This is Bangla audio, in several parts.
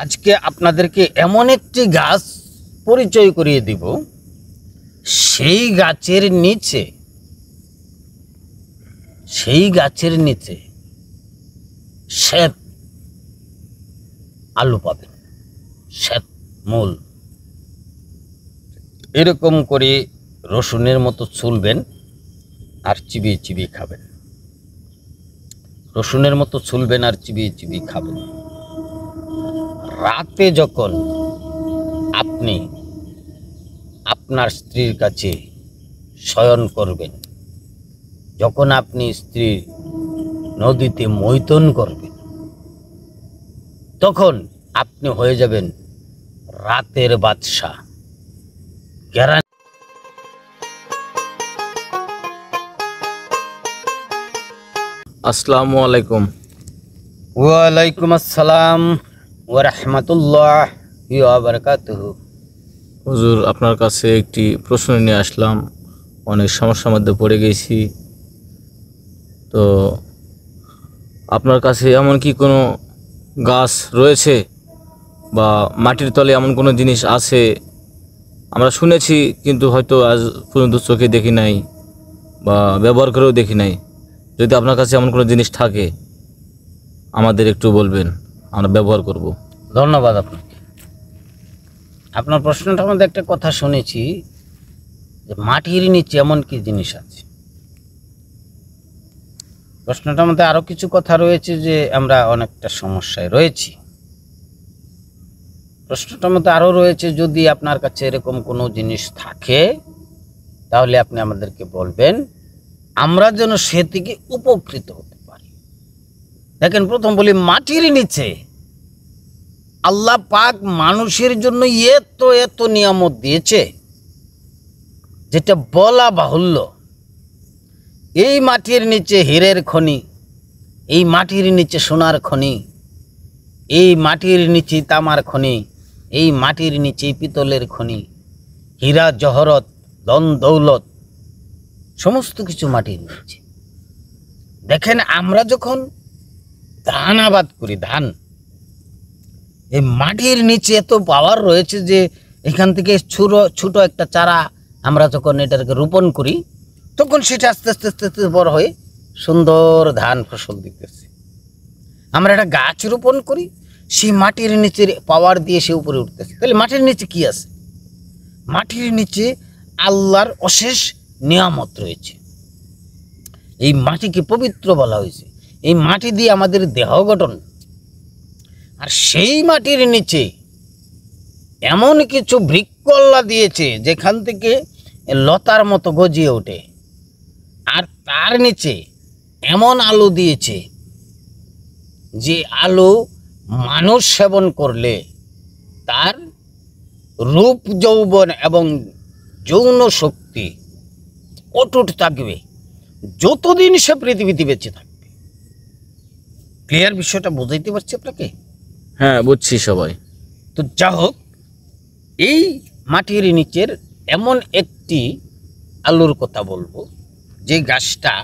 আজকে আপনাদেরকে এমন একটি গাছ পরিচয় করিয়ে দিব, সেই গাছের নিচে শ্বেত আলু পাবেন, শ্বেত মূল। এরকম করে রসুনের মতো ছুলবেন আর চিবিয়ে চিবিয়ে খাবেন। রসুনের মতো ছুলবেন আর চিবিয়ে চিবিয়ে খাবেন। রাতে যখন আপনি আপনার স্ত্রীর কাছে শয়ন করবেন, যখন আপনি স্ত্রীর নদীতে মৈথুন করবেন, তখন আপনি হয়ে যাবেন রাতের বাদশা। আসসালামু আলাইকুম। ওয়ালাইকুম আসসালাম ওয়া রাহমাতুল্লাহি ওয়া বারাকাতুহু। হুজুর, আপনার কাছে একটি প্রশ্ন নিয়ে আসলাম। অনেক সমস্যার মধ্যে পড়ে গেছি। তো আপনার কাছে এমন কি কোনো গাছ রয়েছে বা মাটির তলে এমন কোনো জিনিস আছে? আমরা শুনেছি কিন্তু হয়তো আজ পর্যন্ত চোখে দেখি নাই বা ব্যবহার করেও দেখি নাই। যদি আপনার কাছে এমন কোনো জিনিস থাকে আমাদের একটু বলবেন, আমরা ব্যবহার করব। ধন্যবাদ আপনাকে। আপনার প্রশ্নটার মধ্যে একটা কথা শুনেছি যে মাটির নিচে এমন কি জিনিস আছে। প্রশ্নটার মধ্যে আরো কিছু কথা রয়েছে যে আমরা অনেকটা সমস্যায় রয়েছি। প্রশ্নটার মধ্যে আরো রয়েছে, যদি আপনার কাছে এরকম কোনো জিনিস থাকে তাহলে আপনি আমাদেরকে বলবেন, আমরা যেন সে থেকে উপকৃত হতে পারি। দেখেন, প্রথম বলি মাটির নিচে আল্লাহ পাক মানুষের জন্য এত নিয়ামত দিয়েছে যেটা বলা বাহুল্য। এই মাটির নিচে হীরের খনি, এই মাটির নিচে সোনার খনি, এই মাটির নিচে তামার খনি, এই মাটির নিচে পিতলের খনি, হীরা জহরত ধন দৌলত সমস্ত কিছু মাটির নিচে। দেখেন, আমরা যখন ধান আবাদ করি, ধান, এই মাটির নিচে এত পাওয়ার রয়েছে যে এখান থেকে ছোট একটা চারা আমরা যখন এটাকে রোপণ করি, তখন সেটা আস্তে আস্তে আস্তে আস্তে বড় হয়ে সুন্দর ধান ফসল দিতেছে। আমরা একটা গাছ রোপণ করি, সেই মাটির নিচের পাওয়ার দিয়ে সে উপরে উঠতেছে। তাহলে মাটির নিচে কি আছে? মাটির নিচে আল্লাহর অশেষ নিয়ামত রয়েছে। এই মাটিকে পবিত্র বলা হয়েছে। এই মাটি দিয়ে আমাদের দেহ গঠন। আর সেই মাটির নিচে এমন কিছু বৃক্ষ আল্লাহ দিয়েছে যেখান থেকে লতার মতো গজিয়ে ওঠে। আর তার নিচে এমন আলো দিয়েছে যে আলো মানুষ সেবন করলে তার রূপ যৌবন এবং যৌন শক্তি অটুট থাকবে যতদিন সে পৃথিবীতে বেঁচে থাকবে। ক্লিয়ার? বিষয়টা বুঝাইতে পারছি আপনাকে? হ্যাঁ, বুঝছি সবাই। তো যা হোক, এই মাটির নিচের এমন একটি আলুর কথা বলবো যে গাছটা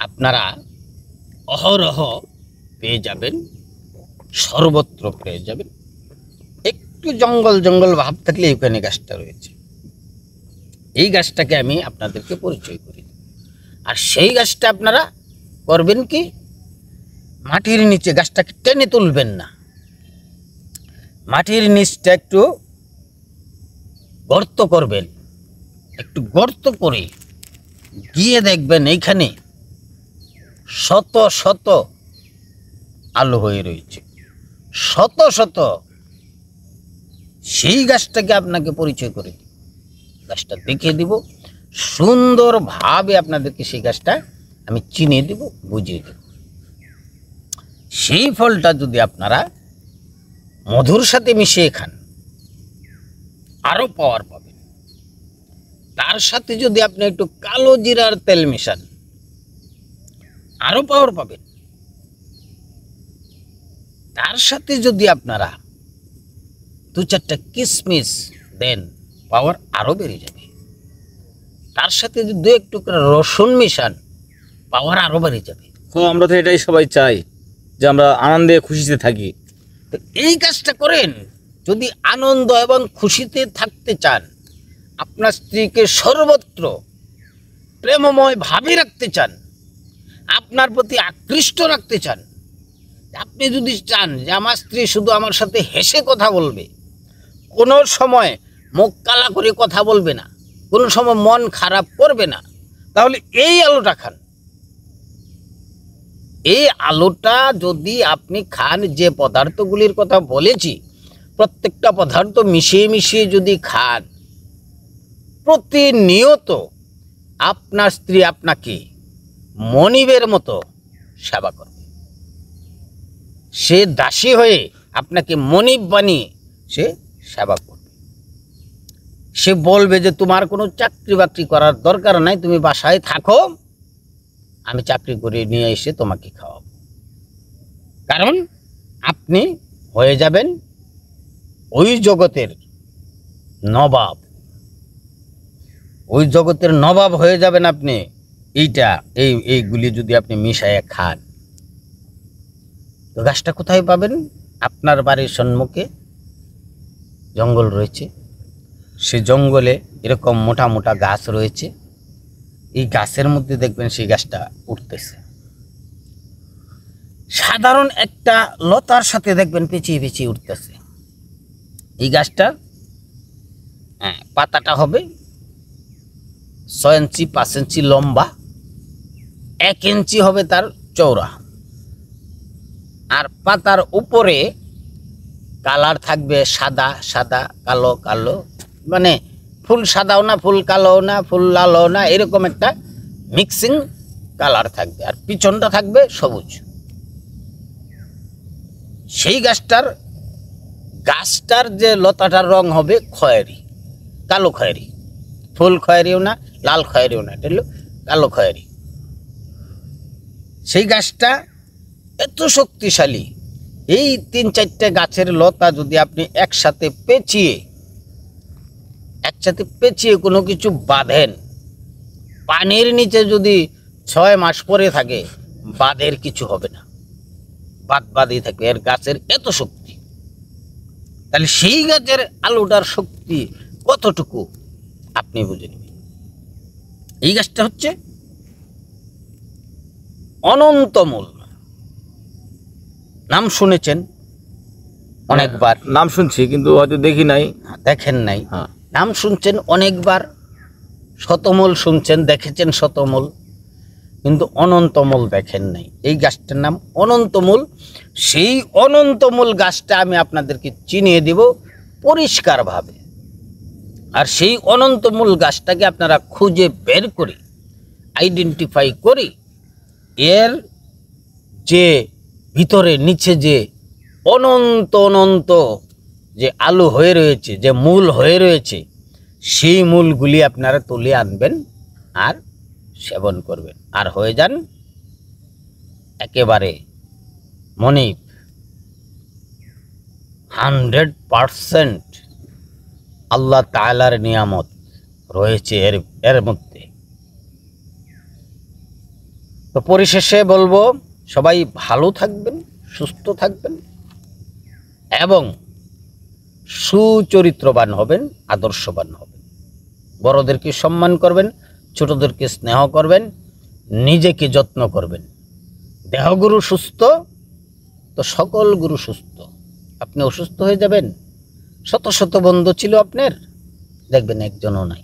আপনারা অহরহ পেয়ে যাবেন, সর্বত্র পেয়ে যাবেন। একটু জঙ্গল জঙ্গল ভাব থাকলে এখানে গাছটা রয়েছে। এই গাছটাকে আমি আপনাদেরকে পরিচয় করি। আর সেই গাছটা আপনারা করবেন কি, মাটির নিচে গাছটাকে টেনে তুলবেন না, মাটির নিচটা একটু গর্ত করবেন। একটু গর্ত করে গিয়ে দেখবেন এইখানে শত শত আলু হয়ে রয়েছে, শত শত। সেই গাছটাকে আপনাকে পরিচয় করে দিব, গাছটা দেখিয়ে দিব, সুন্দরভাবে আপনাদেরকে সেই গাছটা আমি চিনিয়ে দিব, বুঝিয়ে দেব। সেই ফলটা যদি আপনারা মধুর সাথে মিশিয়ে খান, আরো পাওয়ার পাবেন। তার সাথে যদি আপনি একটু কালো জিরার তেল মিশান, আরো পাওয়ার পাবেন। তার সাথে যদি আপনারা 2-4টা কিশমিশ দেন, পাওয়ার আরো বেড়ে যাবে। তার সাথে যদি 2-1 টুকরা রসুন মিশান, পাওয়ার আরো বেড়ে যাবে। তো আমরা তো এটাই সবাই চাই যে আমরা আনন্দে খুশিতে থাকি। তো এই কাজটা করেন। যদি আনন্দ এবং খুশিতে থাকতে চান, আপনার স্ত্রীকে সর্বত্র প্রেমময় ভাবে রাখতে চান, আপনার প্রতি আকৃষ্ট রাখতে চান, আপনি যদি চান যে আমার স্ত্রী শুধু আমার সাথে হেসে কথা বলবে, কোনো সময় মুখ কালা করে কথা বলবে না, কোনো সময় মন খারাপ করবে না, তাহলে এই আলুটা খান। এই আলুটা যদি আপনি খান, যে পদার্থগুলির কথা বলেছি প্রত্যেকটা পদার্থ মিশিয়ে মিশিয়ে যদি খান, প্রতিনিয়ত আপনার স্ত্রী আপনাকে মনিবের মতো সেবা করবে। সে দাসী হয়ে আপনাকে মনিব বানিয়ে সে সেবা করবে। সে বলবে যে তোমার কোনো চাকরি বাকরি করার দরকার নাই, তুমি বাসায় থাকো, আমি চাকরি করে নিয়ে এসে তোমাকে খাওয়াবো। কারণ আপনি হয়ে যাবেন ওই জগতের নবাব, ওই জগতের নবাব হয়ে যাবেন আপনি। এইগুলি যদি আপনি মিশাইয়া খান, তো গাছটা কোথায় পাবেন? আপনার বাড়ির সম্মুখে জঙ্গল রয়েছে, সে জঙ্গলে এরকম মোটা মোটা গাছ রয়েছে। এই গাছের মধ্যে দেখবেন সেই গাছটা উঠতেছে, সাধারণ একটা লতার সাথে দেখবেন পেঁচিয়ে পেঁচিয়ে উঠতেছে। এই গাছটা পাতাটা হবে 6 ইঞ্চি 5 ইঞ্চি লম্বা, 1 ইঞ্চি হবে তার চওড়া, আর পাতার উপরে কালার থাকবে সাদা সাদা, কালো কালো, মানে ফুল সাদাও না, ফুল কালোও না, ফুল লালও না, এরকম একটা মিক্সিং কালার থাকবে, আর পিছনটা থাকবে সবুজ। সেই গাছটার যে লতাটার রং হবে খয়েরি, কালো খয়েরি, ফুল খয়েরিও না, লাল খয়েরিও না, এটা হলো কালো খয়েরি। সেই গাছটা এত শক্তিশালী, এই 3-4টে গাছের লতা যদি আপনি একসাথে পেঁচিয়ে কোনো কিছু বাঁধেন, পানির নিচে যদি 6 মাস পরে থাকে, বাঁধের কিছু হবে না, বাদই থাকবে। এর গাছের এত শক্তি, তাহলে সেই গাছের আলুটার শক্তি কতটুকু আপনি বুঝে নেবেন। এই গাছটা হচ্ছে অনন্তমূল। নাম শুনেছেন অনেকবার? নাম শুনছি কিন্তু হয়তো দেখি নাই। দেখেন নাই? নাম শুনছেন অনেকবার, শতমূল শুনছেন, দেখেছেন শতমূল, কিন্তু অনন্তমূল দেখেন নাই। এই গাছটার নাম অনন্তমূল। সেই অনন্তমূল গাছটা আমি আপনাদেরকে চিনিয়ে দেব পরিষ্কারভাবে। আর সেই অনন্তমূল গাছটাকে আপনারা খুঁজে বের করে, আইডেন্টিফাই করে, এর যে ভিতরে নিচে যে অনন্ত অনন্ত যে আলু হয়ে রয়েছে, যে মূল হয়ে রয়েছে, সেই মূলগুলি আপনারা তুলে আনবেন আর সেবন করবেন, আর হয়ে যান একেবারে মনিব। 100% আল্লাহ তাআলার নিয়ামত রয়েছে এর মধ্যে। তো পরিশেষে বলবো, সবাই ভালো থাকবেন, সুস্থ থাকবেন এবং সুচরিত্রবান হবেন, আদর্শবান হবেন। বড়দেরকে সম্মান করবেন, ছোটদেরকে স্নেহ করবেন, নিজেকে যত্ন করবেন। দেহগুরু সুস্থ তো সকল গুরু সুস্থ। আপনি অসুস্থ হয়ে যাবেন, শত শত বন্ধু ছিল আপনার, দেখবেন একজনও নাই।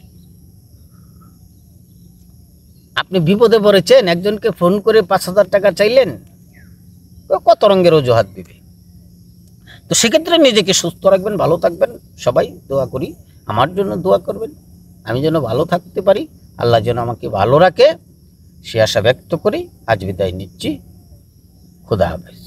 আপনি বিপদে পড়েছেন, একজনকে ফোন করে 5,000 টাকা চাইলেন, কত রঙের অজুহাত দিবে। তো সেক্ষেত্রে নিজেকে সুস্থ রাখবেন, ভালো থাকবেন। সবাই দোয়া করি, আমার জন্য দোয়া করবেন, আমি যেন ভালো থাকতে পারি, আল্লাহ যেন আমাকে ভালো রাখে, সে আশা ব্যক্ত করি আজ বিদায় নিচ্ছি। খুদা হাফেজ।